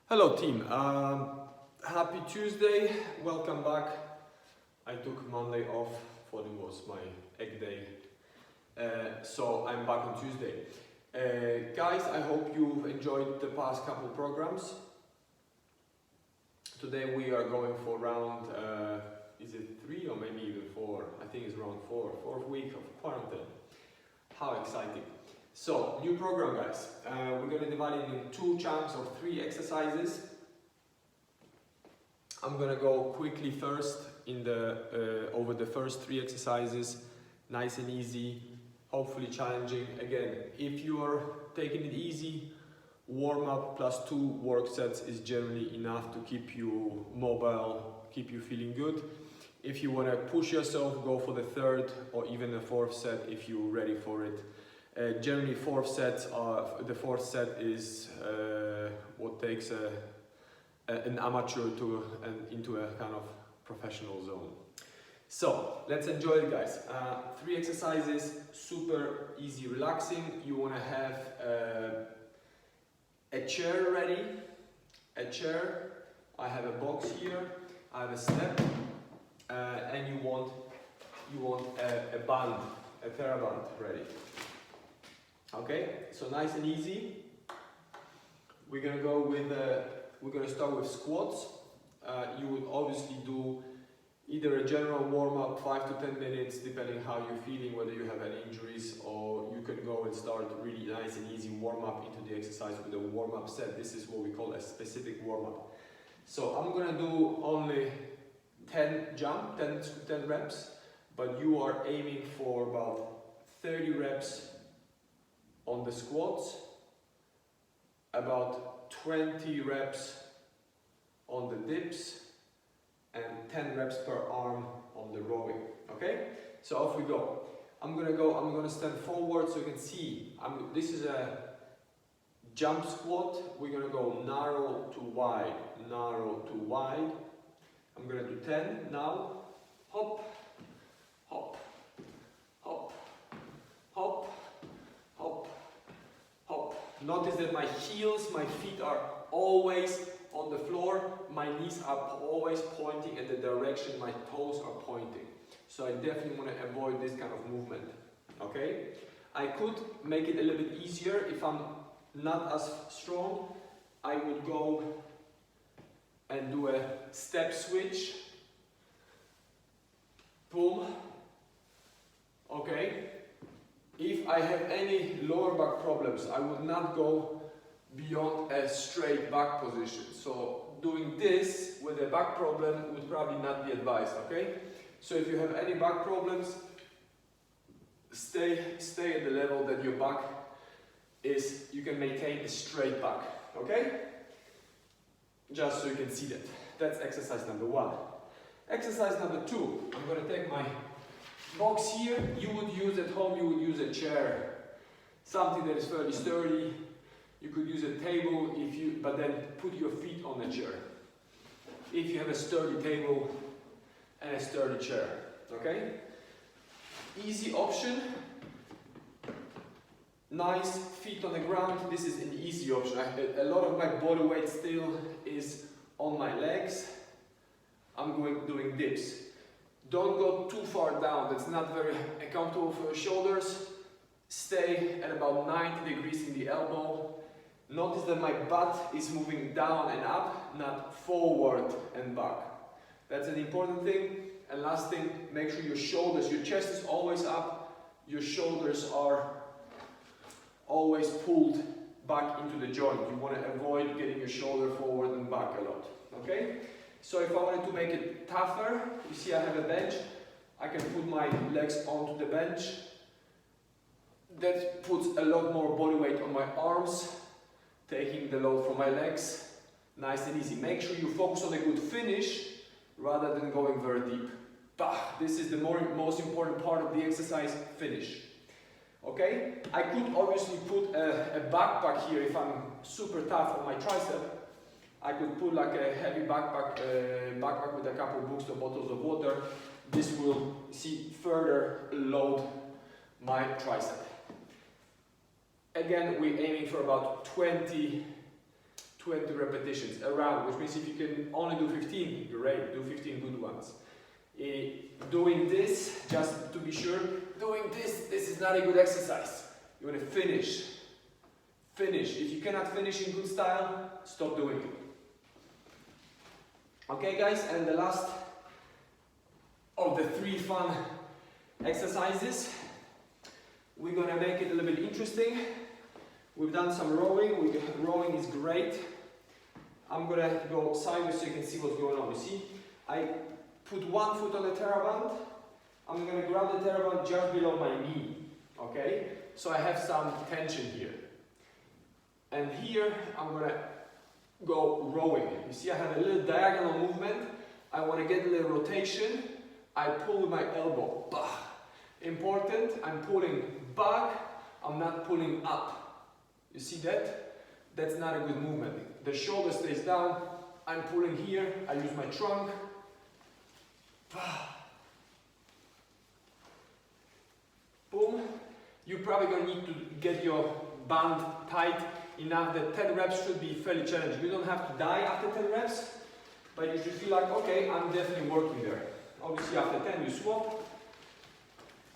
Hello team, happy Tuesday, welcome back. I took Monday off for it was my egg day, so I'm back on Tuesday. Guys, I hope you've enjoyed the past couple programs. Today we are going for round, is it 3 or maybe even 4? I think it's round 4, 4th week of quarantine. How exciting. So, new program guys, we're going to divide it in 2 chunks of 3 exercises. I'm going to go quickly first in over the first 3 exercises, nice and easy, hopefully challenging. Again, if you are taking it easy, warm up plus 2 work sets is generally enough to keep you mobile, keep you feeling good. If you want to push yourself, go for the 3rd or even the 4th set if you're ready for it. Generally, the 4th set is what takes an amateur into a kind of professional zone. So let's enjoy it, guys. 3 exercises, super easy, relaxing. You want to have a chair ready. A chair. I have a box here. I have a step, and you want a band, a TheraBand ready. Okay, so nice and easy. We're gonna go with we're gonna start with squats. You would obviously do either a general warm up, 5 to 10 minutes, depending how you're feeling, whether you have any injuries, or you can go and start really nice and easy warm up into the exercise with a warm up set. This is what we call a specific warm up. So I'm gonna do only 10 reps, but you are aiming for about 30 reps on the squats, about 20 reps on the dips, and 10 reps per arm on the rowing. Okay? So off we go. I'm gonna stand forward so you can see. This is a jump squat. We're gonna go narrow to wide, narrow to wide. I'm gonna do 10 now. Hop, hop, hop, hop, hop, hop. Notice that my heels, my feet are always on the floor. My knees are always pointing in the direction my toes are pointing. So I definitely want to avoid this kind of movement. Okay? I could make it a little bit easier if I'm not as strong. I would go and do a step switch. Boom. Okay? If I have any lower back problems, I would not go beyond a straight back position. So doing this with a back problem would probably not be advised, okay? So if you have any back problems, stay at the level that your back is, you can maintain a straight back, okay? Just so you can see that. That's exercise number 1. Exercise number 2, I'm going to take my box here. You would use at home, you would use a chair, something that is fairly sturdy. You could use a table but then put your feet on the chair. If you have a sturdy table and a sturdy chair, okay? Easy option. Nice feet on the ground. This is an easy option. A lot of my body weight still is on my legs. I'm doing dips. Don't go too far down, that's not very comfortable for your shoulders. Stay at about 90 degrees in the elbow. Notice that my butt is moving down and up, not forward and back. That's an important thing. And last thing, make sure your shoulders, your chest is always up, your shoulders are always pulled back into the joint. You want to avoid getting your shoulder forward and back a lot. Okay? So if I wanted to make it tougher, you see I have a bench, I can put my legs onto the bench. That puts a lot more body weight on my arms, taking the load from my legs. Nice and easy. Make sure you focus on a good finish rather than going very deep. Bah! This is the most important part of the exercise, finish. Okay? I could obviously put a backpack here if I'm super tough on my tricep. I could put like a heavy backpack with a couple of books or bottles of water. This will further load my tricep. Again, we're aiming for about 20 20 repetitions around, which means if you can only do 15, great, do 15 good ones. Doing this, just to be sure, doing this is not a good exercise. You want to finish. Finish. If you cannot finish in good style, stop doing it. Okay guys, and the last of the 3 fun exercises, we're gonna make it a little bit interesting. We've done some rowing. Rowing is great. I'm gonna go sideways so you can see what's going on. You see, I put one foot on the TheraBand. I'm gonna grab the TheraBand just below my knee. Okay, so I have some tension here. And here I'm gonna go rowing. You see, I have a little diagonal movement. I want to get a little rotation. I pull with my elbow. Bah. Important, I'm pulling back, I'm not pulling up. You see that? That's not a good movement. The shoulder stays down, I'm pulling here, I use my trunk. Bah. Boom. You're probably going to need to get your band tight enough that 10 reps should be fairly challenging. You don't have to die after 10 reps, but you should feel like, okay, I'm definitely working there. Obviously after 10 you swap,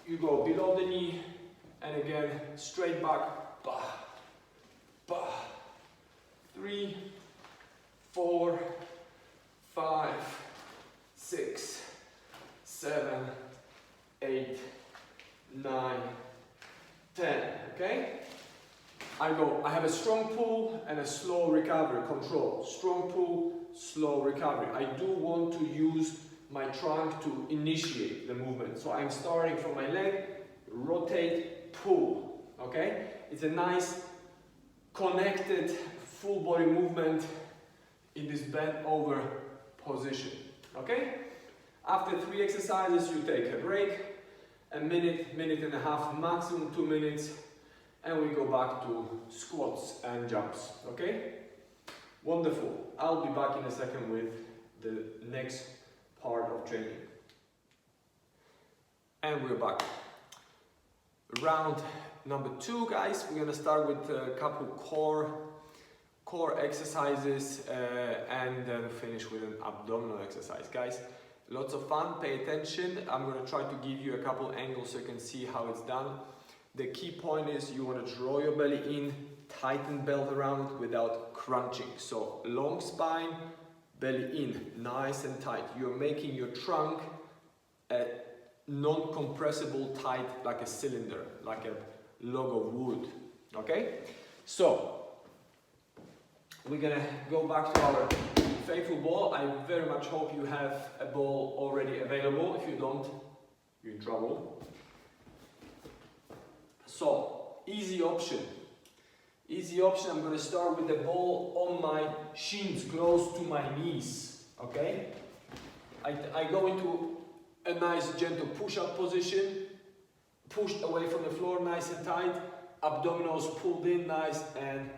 you go below the knee, and again, straight back, bah, bah. 3, 4, 5, 6, 7, 8, 9, 10, okay? I have a strong pull and a slow recovery, control. Strong pull, slow recovery. I do want to use my trunk to initiate the movement. So I'm starting from my leg, rotate, pull, okay? It's a nice connected full body movement in this bent over position, okay? After 3 exercises, you take a break, a minute, minute and a half, maximum 2 minutes, and we go back to squats and jumps, okay? Wonderful. I'll be back in a second with the next part of training. And we're back. Round number 2, guys. We're gonna start with a couple core exercises and then finish with an abdominal exercise, guys. Lots of fun, pay attention. I'm gonna try to give you a couple angles so you can see how it's done. The key point is you want to draw your belly in, tighten belt around without crunching. So long spine, belly in, nice and tight. You're making your trunk a non-compressible tight, like a cylinder, like a log of wood, okay? So, we're gonna go back to our faithful ball. I very much hope you have a ball already available. If you don't, you're in trouble. So, easy option. Easy option, I'm going to start with the ball on my shins, close to my knees, okay? I go into a nice gentle push-up position, pushed away from the floor, nice and tight, abdominals pulled in, nice and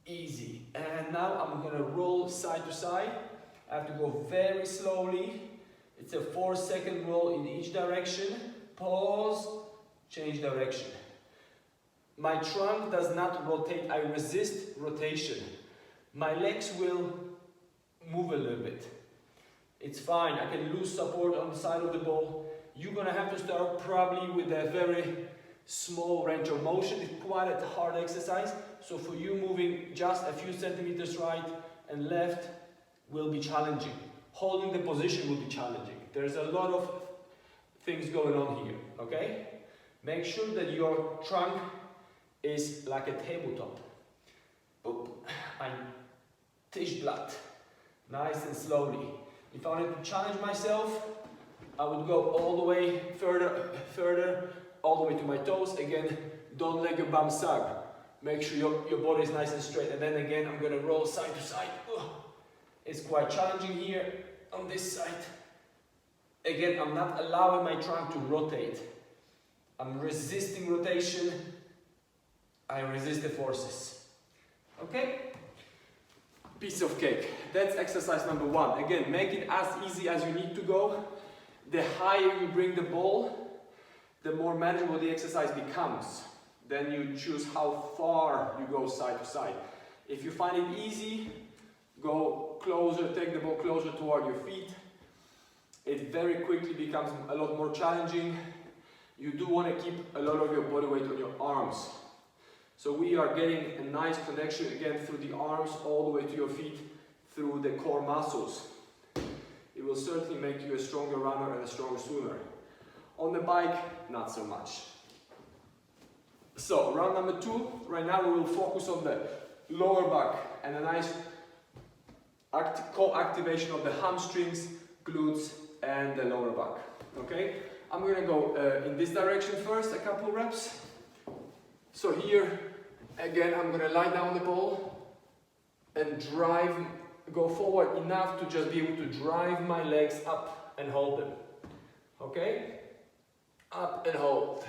easy. And now I'm going to roll side to side. I have to go very slowly. It's a 4-second roll in each direction. Pause, change direction. My trunk does not rotate, I resist rotation. My legs will move a little bit. It's fine, I can lose support on the side of the ball. You're gonna have to start probably with a very small range of motion. It's quite a hard exercise. So for you, moving just a few centimeters right and left will be challenging. Holding the position will be challenging. There's a lot of things going on here, okay? Make sure that your trunk is like a tabletop. Ein Tischblatt. Nice and slowly. If I wanted to challenge myself, I would go all the way further, all the way to my toes. Again, don't let your bum sag. Make sure your body is nice and straight. And then again, I'm gonna roll side to side. It's quite challenging here on this side. Again, I'm not allowing my trunk to rotate. I'm resisting rotation. I resist the forces. Okay? Piece of cake. That's exercise number 1. Again, make it as easy as you need to go. The higher you bring the ball, the more manageable the exercise becomes. Then you choose how far you go side to side. If you find it easy, go closer, take the ball closer toward your feet. It very quickly becomes a lot more challenging. You do want to keep a lot of your body weight on your arms. So we are getting a nice connection again through the arms all the way to your feet through the core muscles. It will certainly make you a stronger runner and a stronger swimmer. On the bike, not so much. So round number 2, right now we will focus on the lower back and a nice co-activation of the hamstrings, glutes and the lower back. Okay? I'm going to go in this direction first, a couple reps. So here, again, I'm going to lie down the ball and go forward enough to just be able to drive my legs up and hold them. Okay? Up and hold.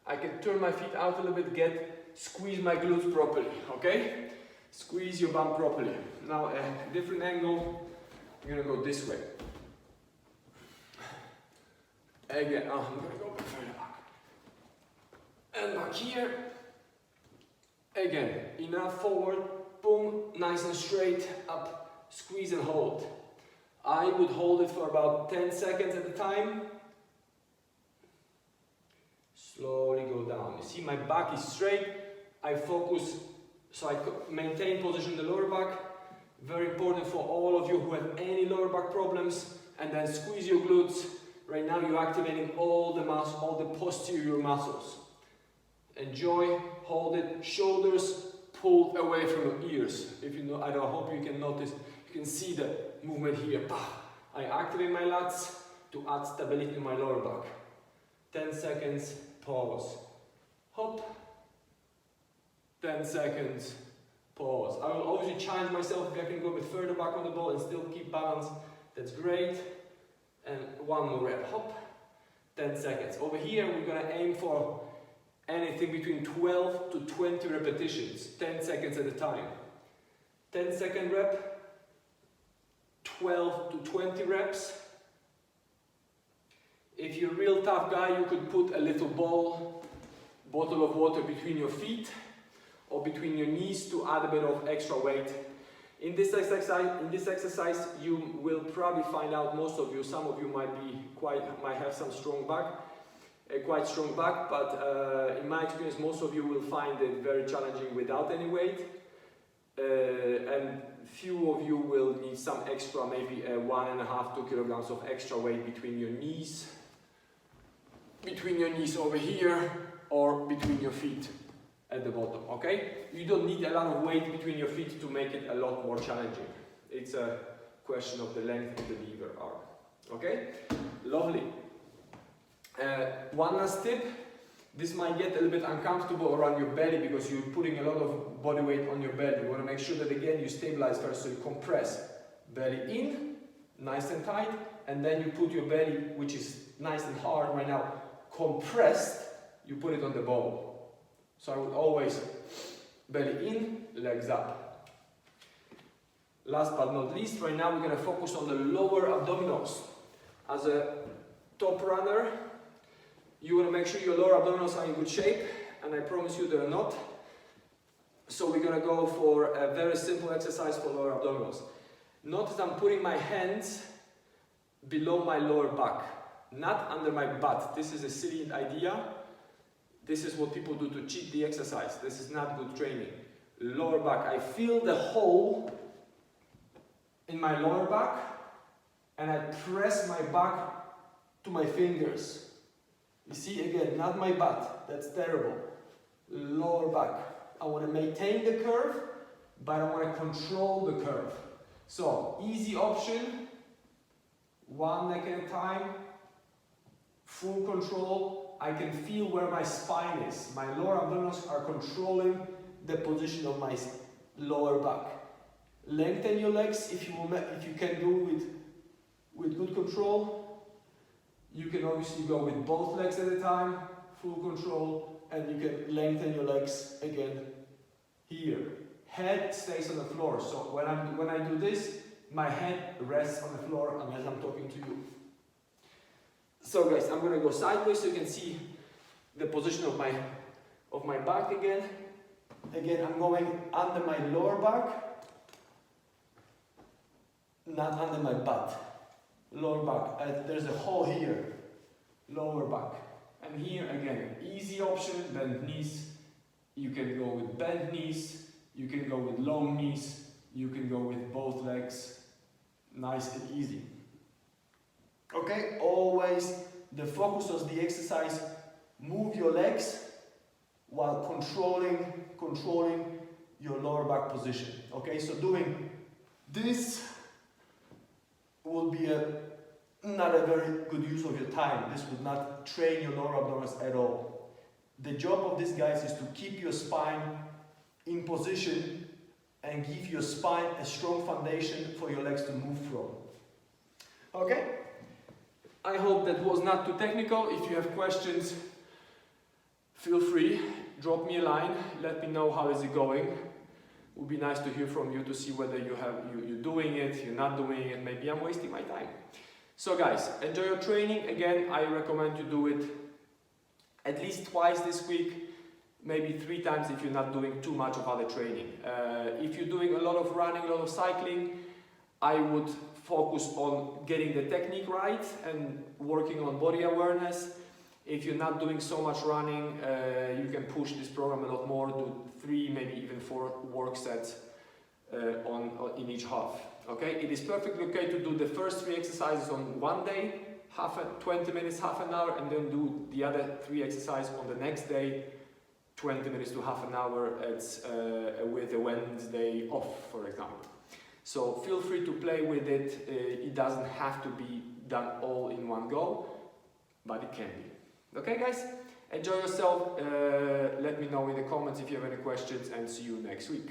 I can turn my feet out a little bit, squeeze my glutes properly. Okay? Squeeze your bum properly. Now a different angle, I'm going to go this way. Again, I'm going to go a bit further back. And back here. Again, enough forward, boom, nice and straight, up, squeeze and hold. I would hold it for about 10 seconds at a time. Slowly go down. You see my back is straight, I focus, so I maintain position in the lower back. Very important for all of you who have any lower back problems. And then squeeze your glutes. Right now you're activating all the muscles, all the posterior muscles. Enjoy, hold it, shoulders pulled away from your ears. If you know, I hope you can notice, you can see the movement here. I activate my lats to add stability to my lower back. 10 seconds, pause. Hop. 10 seconds, pause. I will obviously challenge myself if I can go a bit further back on the ball and still keep balance. That's great. And one more rep, hop, 10 seconds. Over here, we're gonna aim for anything between 12 to 20 repetitions, 10 seconds at a time. 10-second rep, 12 to 20 reps. If you're a real tough guy, you could put a little bottle of water between your feet or between your knees to add a bit of extra weight. In this exercise, you will probably find out, most of you, some of you might have some strong back, quite strong back, but in my experience, most of you will find it very challenging without any weight, and few of you will need some extra, maybe 1.5–2 kilograms of extra weight between your knees over here, or between your feet at the bottom, okay? You don't need a lot of weight between your feet to make it a lot more challenging. It's a question of the length of the lever arm, okay? Lovely. One last tip. This might get a little bit uncomfortable around your belly because you're putting a lot of body weight on your belly. You want to make sure that again you stabilize first, so you compress belly in, nice and tight, and then you put your belly, which is nice and hard right now, compressed, you put it on the ball. So I would always belly in, legs up. Last but not least, right now we're going to focus on the lower abdominals. As a top runner, you want to make sure your lower abdominals are in good shape, and I promise you they're not. So we're going to go for a very simple exercise for lower abdominals. Notice I'm putting my hands below my lower back, not under my butt. This is a silly idea. This is what people do to cheat the exercise. This is not good training. Lower back. I feel the hole in my lower back, and I press my back to my fingers. You see, again, not my butt. That's terrible. Lower back. I want to maintain the curve, but I want to control the curve. So, easy option. One neck at a time. Full control. I can feel where my spine is. My lower abdominals are controlling the position of my lower back. Lengthen your legs if you can do it with good control. You can obviously go with both legs at a time, full control, and you can lengthen your legs again here. Head stays on the floor. So when I do this, my head rests on the floor unless I'm talking to you. So guys, I'm going to go sideways so you can see the position of my of my back again. Again, I'm going under my lower back, not under my butt. Lower back. There's a hole here. Lower back. And here again, easy option, bend knees. You can go with bent knees, you can go with long knees, you can go with both legs. Nice and easy. Okay, always the focus of the exercise, move your legs while controlling your lower back position. Okay, so doing this will be not a very good use of your time. This would not train your lower abdominals at all. The job of this, guys, is to keep your spine in position and give your spine a strong foundation for your legs to move from. Okay? I hope that was not too technical. If you have questions, feel free, drop me a line, let me know how is it going. It would be nice to hear from you to see whether you're doing it, you're not doing it, maybe I'm wasting my time. So guys, enjoy your training. Again, I recommend you do it at least twice this week, maybe 3 times if you're not doing too much of other training. If you're doing a lot of running, a lot of cycling, I would focus on getting the technique right and working on body awareness. If you're not doing so much running, you can push this program a lot more, do 3, maybe even 4 work sets in each half. Okay, it is perfectly okay to do the first 3 exercises on one day, 20 minutes, half an hour, and then do the other 3 exercises on the next day, 20 minutes to half an hour with a Wednesday off, for example. So feel free to play with it. It doesn't have to be done all in one go, but it can be. Okay, guys? Enjoy yourself. Let me know in the comments if you have any questions, and see you next week.